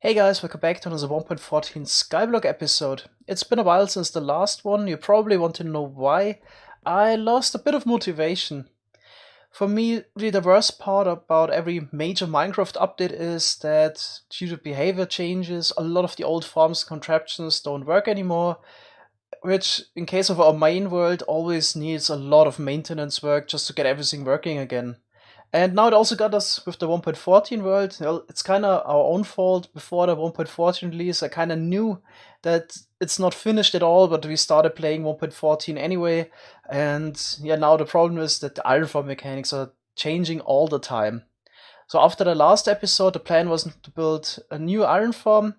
Hey guys, welcome back to another 1.14 Skyblock episode. It's been a while since the last one. You probably want to know why. I lost a bit of motivation. For me, really the worst part about every major Minecraft update is that due to behavior changes, a lot of the old farms contraptions don't work anymore, which in case of our main world always needs a lot of maintenance work just to get everything working again. And now it also got us with the 1.14 world. Well, it's kind of our own fault. Before the 1.14 release, I kind of knew that it's not finished at all, but we started playing 1.14 anyway. And yeah, now the problem is that the iron farm mechanics are changing all the time. So after the last episode, the plan was to build a new iron farm.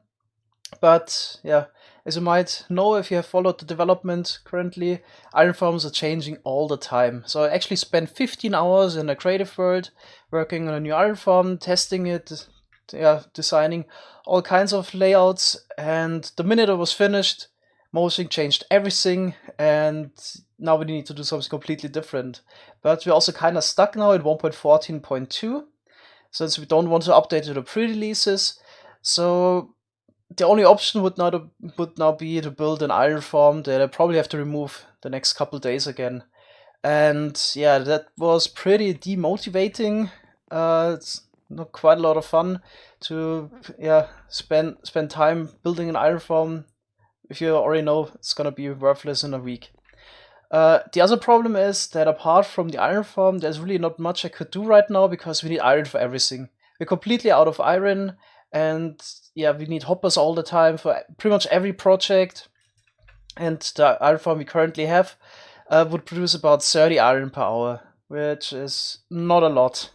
But yeah, as you might know if you have followed the development currently, iron farms are changing all the time. So I actually spent 15 hours in a creative world working on a new iron farm, testing it, designing all kinds of layouts, and the minute it was finished, Mosing changed everything, and now we need to do something completely different. But we're also kind of stuck now at 1.14.2, since we don't want to update to the pre-releases. So the only option would now be to build an iron farm that I probably have to remove the next couple days again. And yeah, that was pretty demotivating. It's not quite a lot of fun to spend time building an iron farm if you already know it's gonna be worthless in a week. The other problem is that apart from the iron farm, there's really not much I could do right now because we need iron for everything. We're completely out of iron, and yeah, we need hoppers all the time for pretty much every project. And the iron farm we currently have would produce about 30 iron per hour, which is not a lot.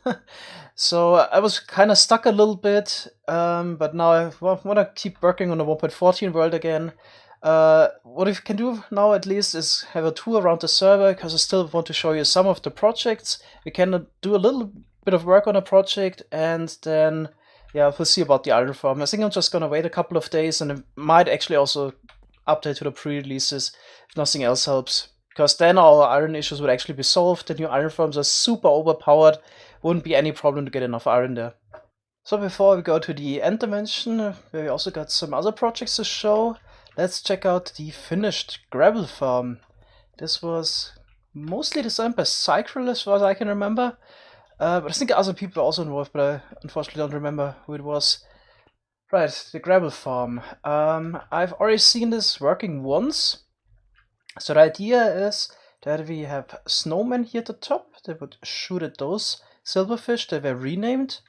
So I was kind of stuck a little bit, but now I want to keep working on the 1.14 world again. What we can do now at least is have a tour around the server, because I still want to show you some of the projects. We can do a little bit of work on a project, and then yeah, we'll see about the iron farm. I think I'm just gonna wait a couple of days, and I might actually also update to the pre-releases if nothing else helps. Because then our iron issues would actually be solved. The new iron farms are super overpowered. Wouldn't be any problem to get enough iron there. So before we go to the end dimension, where we also got some other projects to show, let's check out the finished gravel farm. This was mostly designed by Scicraft as far as I can remember. But I think other people are also involved, but I unfortunately don't remember who it was. Right, the gravel farm. I've already seen this working once. So the idea is that we have snowmen here at the top. They would shoot at those silverfish that were renamed.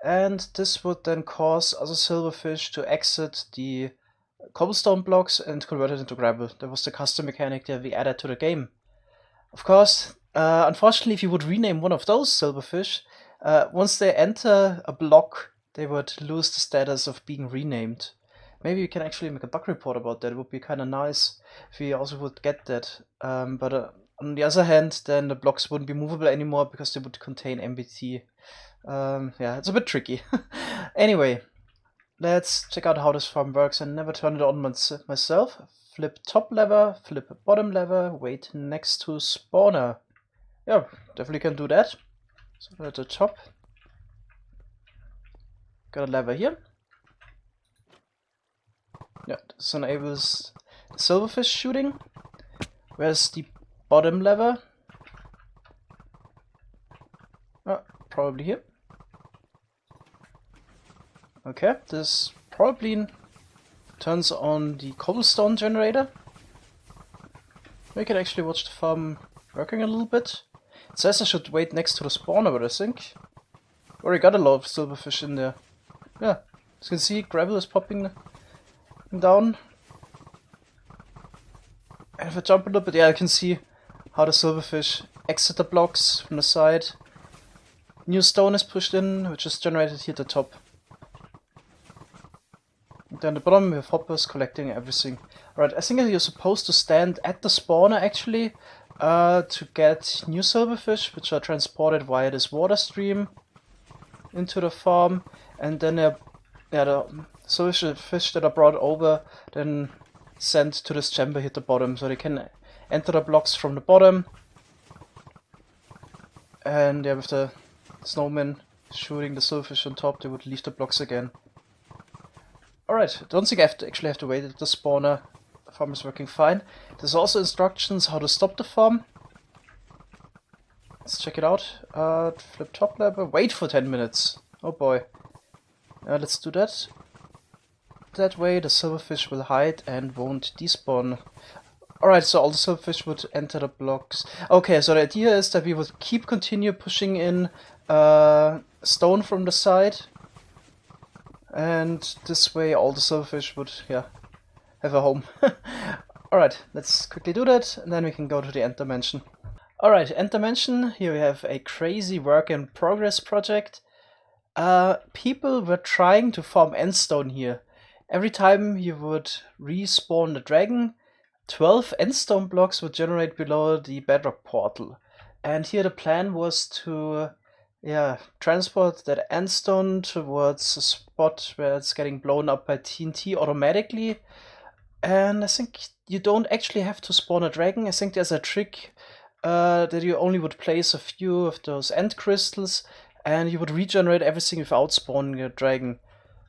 And this would then cause other silverfish to exit the cobblestone blocks and convert it into gravel. That was the custom mechanic that we added to the game. Of course, unfortunately, if you would rename one of those silverfish, once they enter a block, they would lose the status of being renamed. Maybe we can actually make a bug report about that. It would be kind of nice if we also would get that. But on the other hand, then the blocks wouldn't be movable anymore because they would contain MBT. Yeah, it's a bit tricky. Anyway, let's check out how this farm works. I never turned it on myself. Flip top lever, flip bottom lever, wait next to spawner. Yeah, definitely can do that. So at the top, got a lever here. Yeah, this enables silverfish shooting. Where's the bottom lever? Oh, probably here. Okay, this probably turns on the cobblestone generator. We can actually watch the farm working a little bit. It says I should wait next to the spawner, but I think already got a lot of silverfish in there. Yeah, as you can see, gravel is popping down. And if I jump a little bit, yeah, I can see how the silverfish exit the blocks from the side. New stone is pushed in, which is generated here at the top. And then at the bottom we have hoppers collecting everything. Alright, I think you're supposed to stand at the spawner actually to get new silverfish, which are transported via this water stream into the farm, and then the silverfish that are brought over then sent to this chamber here at the bottom, so they can enter the blocks from the bottom. And yeah, with the snowmen shooting the silverfish on top, they would leave the blocks again. Alright, I don't think I actually have to wait at the spawner. The farm is working fine. There's also instructions how to stop the farm. Let's check it out. Flip top lever. Wait for 10 minutes. Oh boy. Let's do that. That way the silverfish will hide and won't despawn. Alright, so all the silverfish would enter the blocks. Okay, so the idea is that we would continue pushing in stone from the side. And this way all the silverfish would, have a home. Alright, let's quickly do that, and then we can go to the end dimension. Alright, end dimension. Here we have a crazy work in progress project. People were trying to farm endstone here. Every time you would respawn the dragon, 12 endstone blocks would generate below the bedrock portal. And here the plan was to transport that endstone towards a spot where it's getting blown up by TNT automatically. And I think you don't actually have to spawn a dragon. I think there's a trick that you only would place a few of those end crystals and you would regenerate everything without spawning a dragon.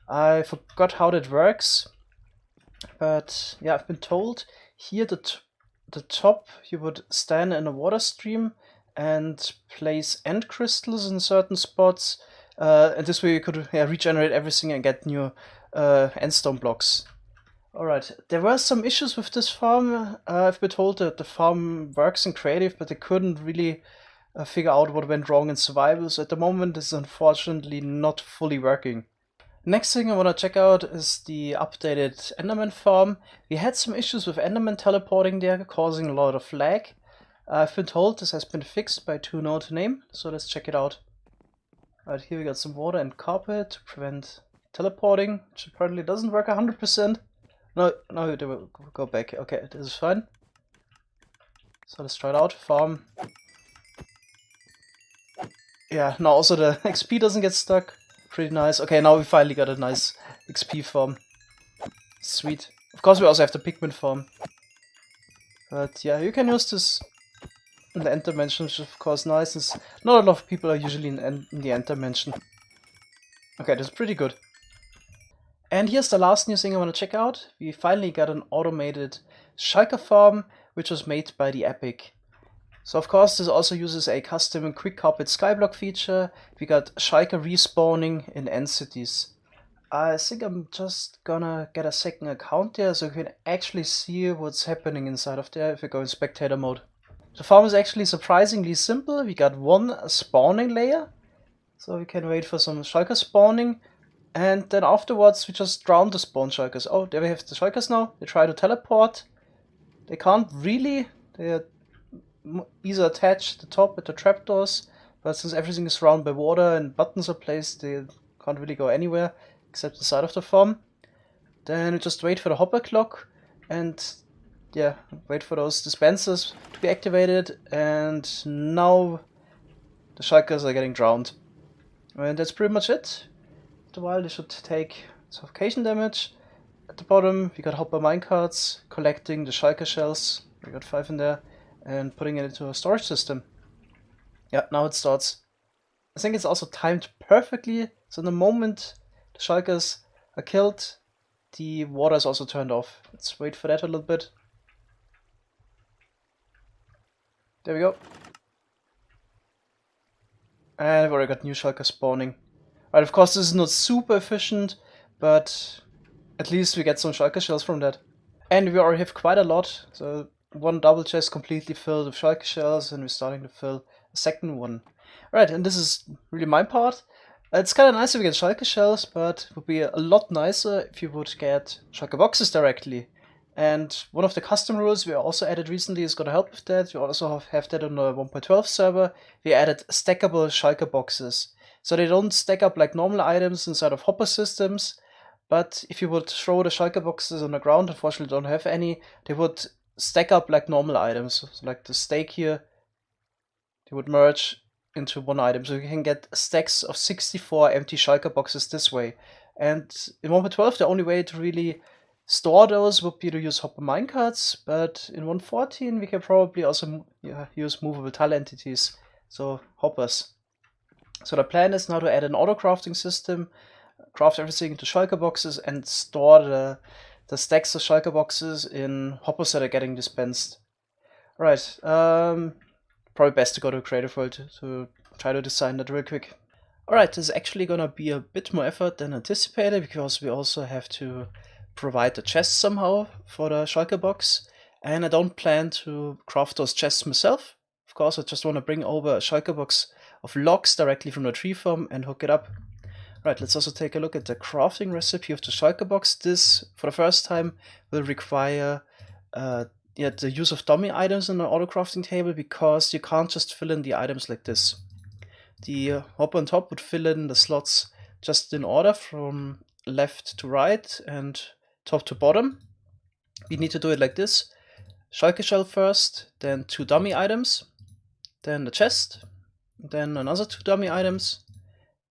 I forgot how that works, but yeah, I've been told here the top you would stand in a water stream and place end crystals in certain spots, and this way you could regenerate everything and get new endstone blocks. Alright, there were some issues with this farm. I've been told that the farm works in creative, but they couldn't really figure out what went wrong in survival, so at the moment it's unfortunately not fully working. Next thing I want to check out is the updated enderman farm. We had some issues with enderman teleporting there, causing a lot of lag. I've been told this has been fixed by 2 known to name, so let's check it out. Right, here we got some water and carpet to prevent teleporting, which apparently doesn't work 100%. No, they will go back. Okay, this is fine. So let's try it out. Farm. Yeah, now also the XP doesn't get stuck. Pretty nice. Okay, now we finally got a nice XP farm. Sweet. Of course we also have the pigment farm. But yeah, you can use this in the end dimension, which is of course nice, since not a lot of people are usually in the end dimension. Okay, that's pretty good. And here's the last new thing I want to check out. We finally got an automated Shulker farm, which was made by the Epic. So of course this also uses a custom and quick carpet skyblock feature. We got Shulker respawning in end cities. I think I'm just gonna get a second account there so you can actually see what's happening inside of there if we go in spectator mode. The farm is actually surprisingly simple. We got one spawning layer, so we can wait for some Shulker spawning. And then afterwards we just drown the spawn Shulkers. Oh, there we have the Shulkers now. They try to teleport. They can't really. They're either attached to the top with the trapdoors, but since everything is surrounded by water and buttons are placed, they can't really go anywhere except the side of the farm. Then we just wait for the hopper clock and wait for those dispensers to be activated, and now the Shulkers are getting drowned. And that's pretty much it. After a while they should take suffocation damage. At the bottom we got hopper minecarts, collecting the Shulker shells, we got 5 in there, and putting it into a storage system. Yeah, now it starts. I think it's also timed perfectly, so the moment the Shulkers are killed, the water is also turned off. Let's wait for that a little bit. There we go. And I've already got new Shulker spawning. Right, of course this is not super efficient, but at least we get some Shulker shells from that. And we already have quite a lot, so one double chest completely filled with Shulker shells, and we're starting to fill a second one. Right, and this is really my part. It's kind of nice if we get Shulker shells, but it would be a lot nicer if you would get Shulker boxes directly. And one of the custom rules we also added recently is going to help with that. We also have that on the 1.12 server. We added stackable Shulker boxes. So they don't stack up like normal items inside of hopper systems, but if you would throw the Shulker boxes on the ground, unfortunately don't have any, they would stack up like normal items. So like the steak here, they would merge into one item. So you can get stacks of 64 empty Shulker boxes this way. And in 1.12 the only way to really store those would be to use hopper minecarts, but in 1.14 we can probably also use movable tile entities, so hoppers. So the plan is now to add an auto crafting system. craft everything into shulker boxes and store the stacks of shulker boxes in hoppers that are getting dispensed. Alright, probably best to go to Creative World to try to design that real quick. Alright, this is actually gonna be a bit more effort than anticipated because we also have to provide the chests somehow for the shulker box, and I don't plan to craft those chests myself. Of course, I just want to bring over a shulker box of logs directly from the tree farm and hook it up. Right, let's also take a look at the crafting recipe of the shulker box. This, for the first time, will require the use of dummy items in the auto crafting table because you can't just fill in the items like this. The hopper on top would fill in the slots just in order from left to right and top to bottom. We need to do it like this. Shulker shell first, then 2 dummy items, then the chest, then another 2 dummy items,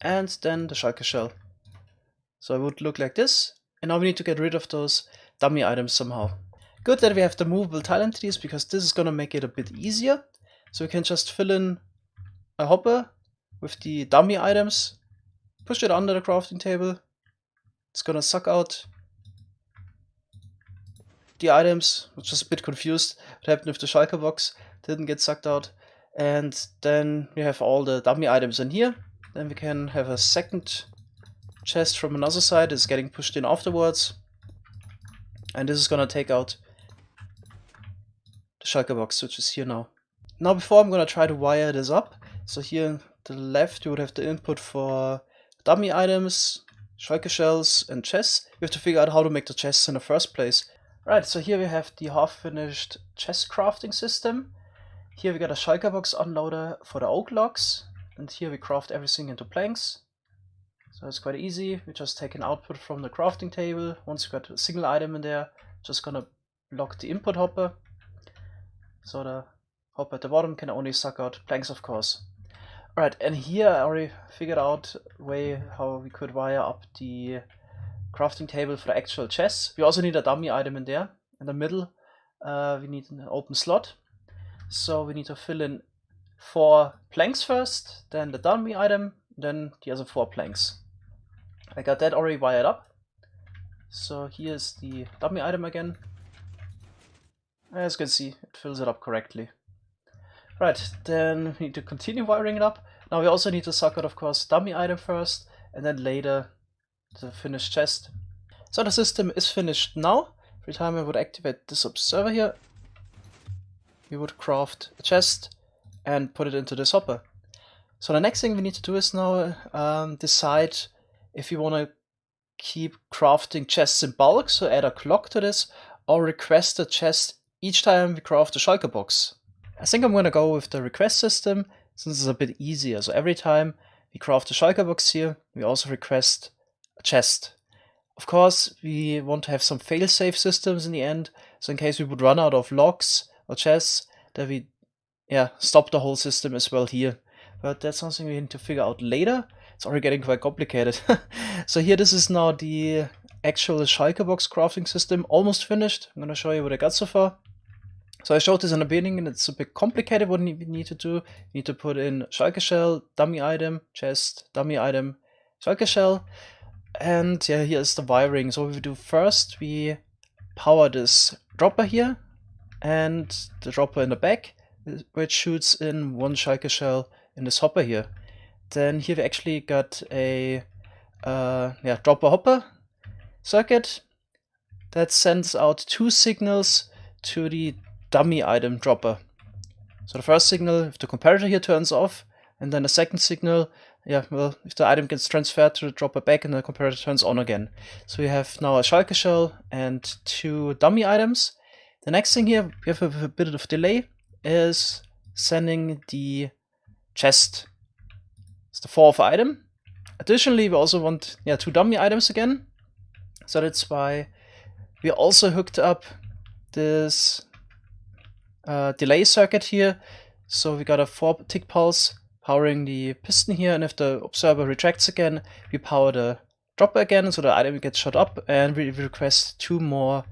and then the shulker shell. So it would look like this, and now we need to get rid of those dummy items somehow. Good that we have the movable tile entities because this is gonna make it a bit easier. So we can just fill in a hopper with the dummy items, push it under the crafting table. It's gonna suck out the items, which is a bit confused what happened with the shulker box, didn't get sucked out. And then we have all the dummy items in here. Then we can have a second chest from another side is getting pushed in afterwards. And this is gonna take out the shulker box, which is here now. Now before I'm gonna try to wire this up. So here to the left you would have the input for dummy items, shulker shells and chests. You have to figure out how to make the chests in the first place. Right, so here we have the half-finished chest crafting system. Here we got a shulker box unloader for the oak logs, and here we craft everything into planks. So it's quite easy. We just take an output from the crafting table. Once we got a single item in there, just gonna lock the input hopper. So the hopper at the bottom can only suck out planks, of course. Alright, and here I already figured out a way how we could wire up the crafting table for the actual chests. We also need a dummy item in there. In the middle we need an open slot. So we need to fill in 4 planks first, then the dummy item, then the other 4 planks. I got that already wired up. So here's the dummy item again. As you can see, it fills it up correctly. Right, then we need to continue wiring it up. Now we also need to suck out, of course, dummy item first, and then later the finished chest. So the system is finished now. Every time I would activate this observer here, we would craft a chest and put it into this hopper. So the next thing we need to do is now decide if we want to keep crafting chests in bulk, so add a clock to this, or request a chest each time we craft a shulker box. I think I'm going to go with the request system, since it's a bit easier. So every time we craft a shulker box here, we also request a chest. Of course, we want to have some fail-safe systems in the end, so in case we would run out of logs or chests, that we stop the whole system as well here. But that's something we need to figure out later. It's already getting quite complicated. So here, this is now the actual shulker box crafting system, almost finished. I'm going to show you what I got so far. So I showed this in the beginning, and it's a bit complicated what we need to do. We need to put in shulker shell, dummy item, chest, dummy item, shulker shell. And yeah, here's the wiring. So what we do first, we power this dropper here, and the dropper in the back, which shoots in 1 shulker shell in this hopper here. Then here we actually got a dropper hopper circuit that sends out 2 signals to the dummy item dropper. So the first signal, if the comparator here turns off, and then the second signal, if the item gets transferred to the dropper back and the comparator turns on again. So we have now a shulker shell and 2 dummy items. The next thing here, we have a bit of delay, is sending the chest. It's the 4th item. Additionally, we also want 2 dummy items again. So that's why we also hooked up this delay circuit here. So we got a 4 tick pulse powering the piston here, and if the observer retracts again, we power the dropper again, so the item gets shot up, and we request 2 more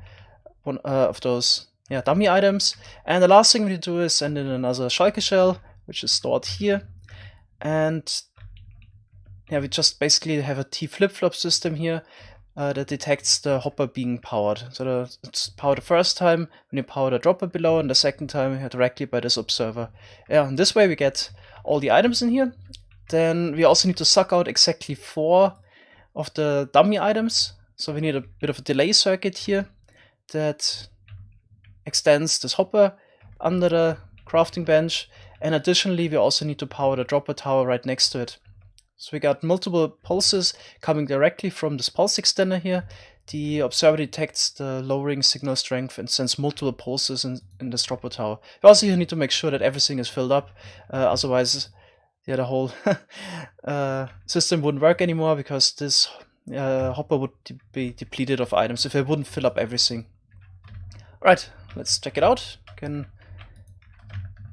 of those dummy items. And the last thing we do is send in another shulker shell, which is stored here, and yeah, we just basically have a T flip-flop system here that detects the hopper being powered. So it's powered the first time when you power the dropper below, and the second time directly by this observer. Yeah, and this way we get all the items in here. Then we also need to suck out exactly 4 of the dummy items. So we need a bit of a delay circuit here that extends this hopper under the crafting bench. And additionally, we also need to power the dropper tower right next to it. So we got multiple pulses coming directly from this pulse extender here. The observer detects the lowering signal strength and sends multiple pulses in this dropper tower. We also need to make sure that everything is filled up, otherwise yeah, the whole system wouldn't work anymore, because this hopper would be depleted of items if it wouldn't fill up everything. Alright, let's check it out. You can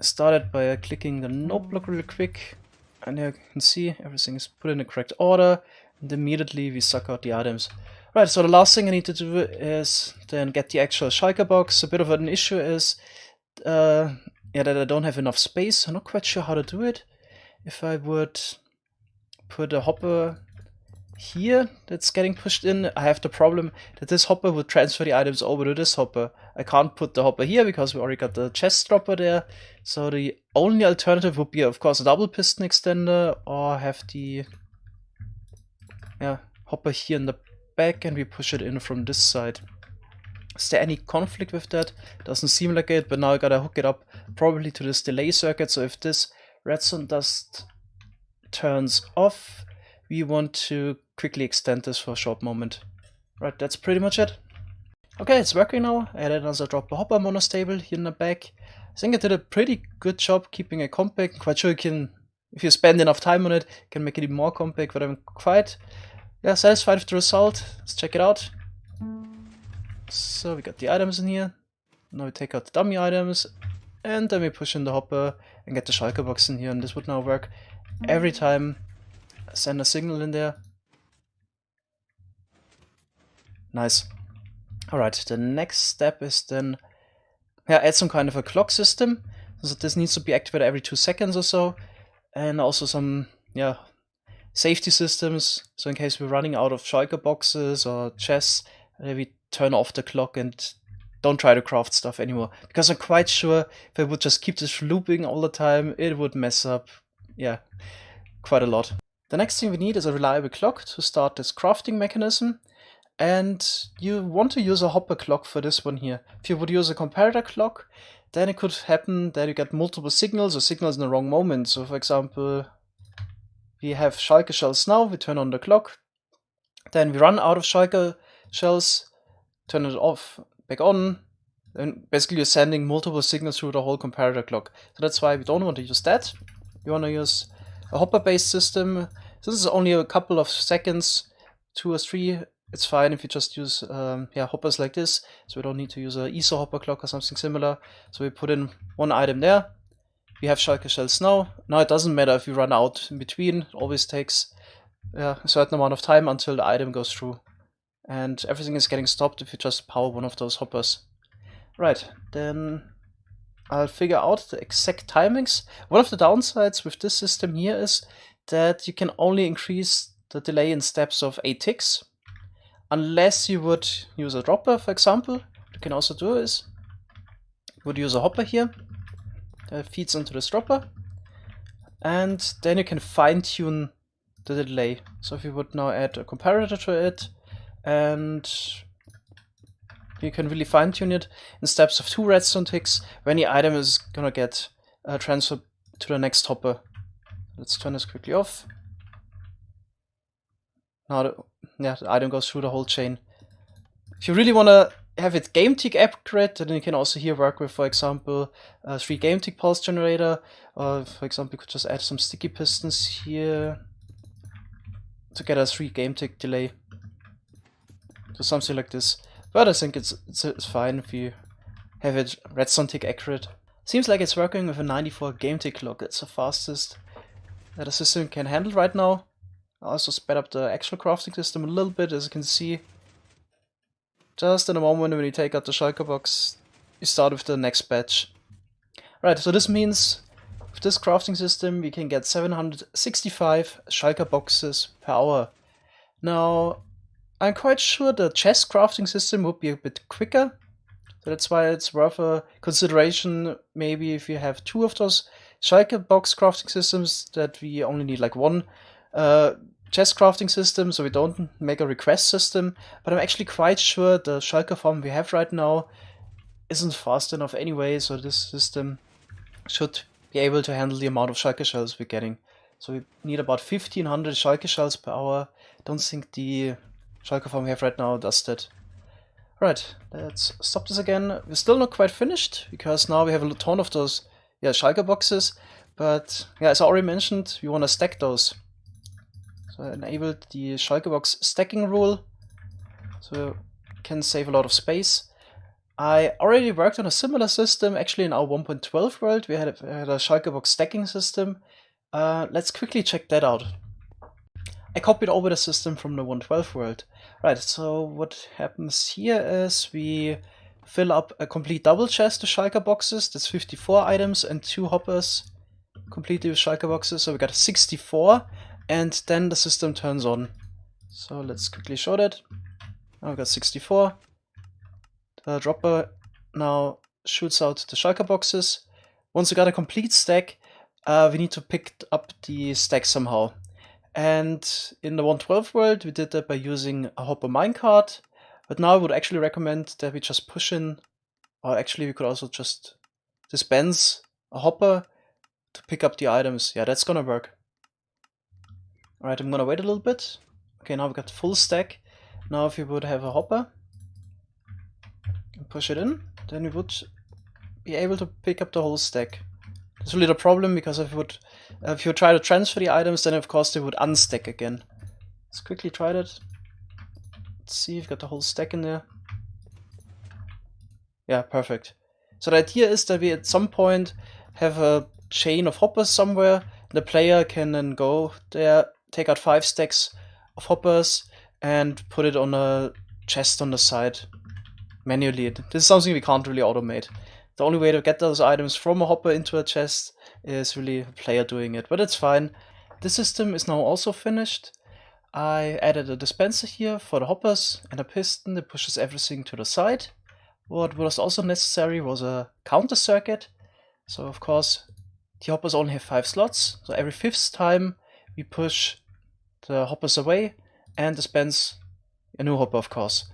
start it by clicking the note block really quick. And here you can see everything is put in the correct order, and immediately we suck out the items. Right, so the last thing I need to do is then get the actual shulker box. A bit of an issue is yeah, that I don't have enough space. I'm not quite sure how to do it. If I would put a hopper here that's getting pushed in, I have the problem that this hopper would transfer the items over to this hopper. I can't put the hopper here because we already got the chest dropper there. So the only alternative would be, of course, a double piston extender, or have the hopper here in the back and we push it in from this side. Is there any conflict with that? Doesn't seem like it, but now I gotta hook it up probably to this delay circuit. So if this redstone dust turns off, we want to quickly extend this for a short moment. Right, that's pretty much it. Okay, it's working now. I added another dropper hopper monostable here in the back. I think I did a pretty good job keeping it compact. I'm quite sure you can, if you spend enough time on it, you can make it even more compact, but I'm quite satisfied with the result. Let's check it out. So we got the items in here. Now we take out the dummy items, and then we push in the hopper and get the shulker box in here, and this would now work every time I send a signal in there. Nice. Alright, the next step is then add some kind of a clock system. So this needs to be activated every 2 seconds or so, and also some safety systems. So in case we're running out of shulker boxes or chests, we turn off the clock and don't try to craft stuff anymore. Because I'm quite sure if I would just keep this looping all the time, it would mess up, quite a lot. The next thing we need is a reliable clock to start this crafting mechanism. And you want to use a hopper clock for this one here. If you would use a comparator clock, then it could happen that you get multiple signals or signals in the wrong moment. So for example, we have shulker shells now, we turn on the clock, then we run out of shulker shells, turn it off, back on, and basically you're sending multiple signals through the whole comparator clock. So that's why we don't want to use that. We want to use a hopper based system. So this is only a couple of seconds, 2 or 3. It's fine if you just use hoppers like this, so we don't need to use a ISO hopper clock or something similar. So we put in one item there. We have shulker shells now. Now it doesn't matter if you run out in between. It always takes a certain amount of time until the item goes through. And everything is getting stopped if you just power one of those hoppers. Right, then I'll figure out the exact timings. One of the downsides with this system here is that you can only increase the delay in steps of 8 ticks. Unless you would use a dropper, for example. What you can also do is, you would use a hopper here that feeds into this dropper, and then you can fine-tune the delay. So if you would now add a comparator to it, and you can really fine-tune it in steps of 2 redstone ticks when the item is gonna get transferred to the next hopper. Let's turn this quickly off. Now the item goes through the whole chain. If you really want to have it game tick accurate, then you can also here work with, for example, a 3 game tick pulse generator. Or for example, you could just add some sticky pistons here to get a 3 game tick delay. So something like this. But I think it's fine if you have it redstone tick accurate. Seems like it's working with a 94 game tick clock. It's the fastest that the system can handle right now. I also sped up the actual crafting system a little bit, as you can see. Just in a moment when you take out the shulker box, you start with the next batch. Right, so this means with this crafting system we can get 765 shulker boxes per hour. Now, I'm quite sure the chest crafting system would be a bit quicker, so that's why it's worth a consideration. Maybe if you have 2 of those shulker box crafting systems, that we only need like 1 chest crafting system, so we don't make a request system. But I'm actually quite sure the shulker farm we have right now isn't fast enough anyway, so this system should be able to handle the amount of shulker shells we're getting. So we need about 1500 shulker shells per hour. Don't think the shulker farm we have right now does that. Right, let's stop this again. We're still not quite finished, because now we have a ton of those shulker boxes. But yeah, as I already mentioned, we want to stack those. So I enabled the shulker box stacking rule, so we can save a lot of space. I already worked on a similar system, actually in our 1.12 world. We had a shulker box stacking system. Let's quickly check that out. I copied over the system from the 1.12 world. Right, so what happens here is we fill up a complete double chest with shulker boxes. That's 54 items and 2 hoppers completely with shulker boxes. So we got 64, and then the system turns on. So let's quickly show that. Now we got 64. The dropper now shoots out the shulker boxes. Once we got a complete stack, we need to pick up the stack somehow. And in the 1.12 world, we did that by using a hopper minecart. But now I would actually recommend that we just push in, or actually we could also just dispense a hopper to pick up the items. Yeah, that's gonna work. Alright, I'm gonna wait a little bit. Okay, now we got the full stack. Now if we would have a hopper, push it in, then we would be able to pick up the whole stack. That's really the problem, because if you try to transfer the items, then of course they would unstack again. Let's quickly try that. Let's see, we've got the whole stack in there. Yeah, perfect. So the idea is that we at some point have a chain of hoppers somewhere. The player can then go there, take out 5 stacks of hoppers, and put it on a chest on the side. Manually. This is something we can't really automate. The only way to get those items from a hopper into a chest is really a player doing it, but it's fine. This system is now also finished. I added a dispenser here for the hoppers and a piston that pushes everything to the side. What was also necessary was a counter circuit. So of course the hoppers only have 5 slots, so every 5th time we push the hoppers away and dispense a new hopper, of course.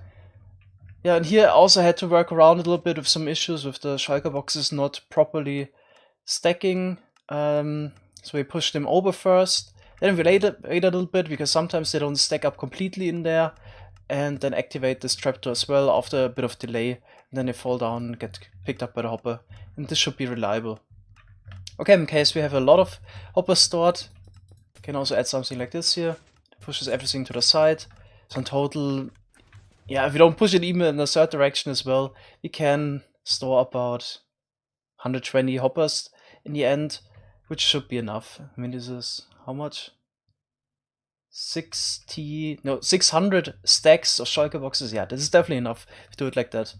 Yeah, and here I also had to work around a little bit with some issues with the shulker boxes not properly stacking. So we pushed them over first, then we wait a little bit, because sometimes they don't stack up completely in there, and then activate this trapdoor as well after a bit of delay, and then they fall down and get picked up by the hopper, and this should be reliable. Okay, in case we have a lot of hoppers stored, we can also add something like this here. It pushes everything to the side, so in total, yeah, if we don't push it even in a third direction as well, we can store about 120 hoppers in the end, which should be enough. I mean, this is how much? 600 stacks of shulker boxes. Yeah, this is definitely enough to do it like that.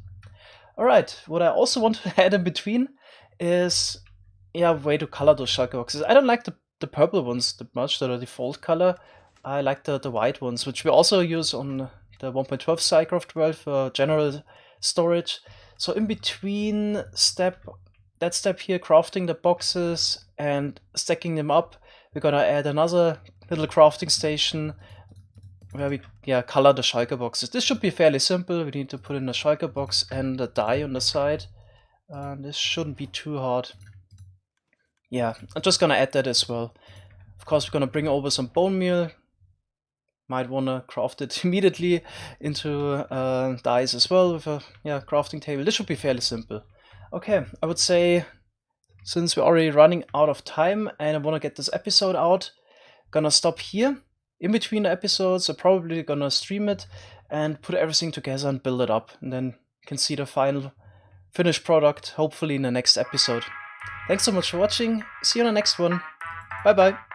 Alright, what I also want to add in between is, yeah, a way to color those shulker boxes. I don't like the purple ones that much, they're the default color. I like the white ones, which we also use on the 1.12 Scicraft world for general storage. So in between that step here, crafting the boxes and stacking them up, we're gonna add another little crafting station where we color the shulker boxes. This should be fairly simple. We need to put in a shulker box and a die on the side. This shouldn't be too hard. Yeah, I'm just gonna add that as well. Of course, we're gonna bring over some bone meal. Might wanna craft it immediately into dies as well with a crafting table. This should be fairly simple. Okay, I would say, since we're already running out of time and I wanna get this episode out, gonna stop here. In between the episodes, I'm probably gonna stream it and put everything together and build it up, and then you can see the final finished product hopefully in the next episode. Thanks so much for watching. See you on the next one. Bye bye.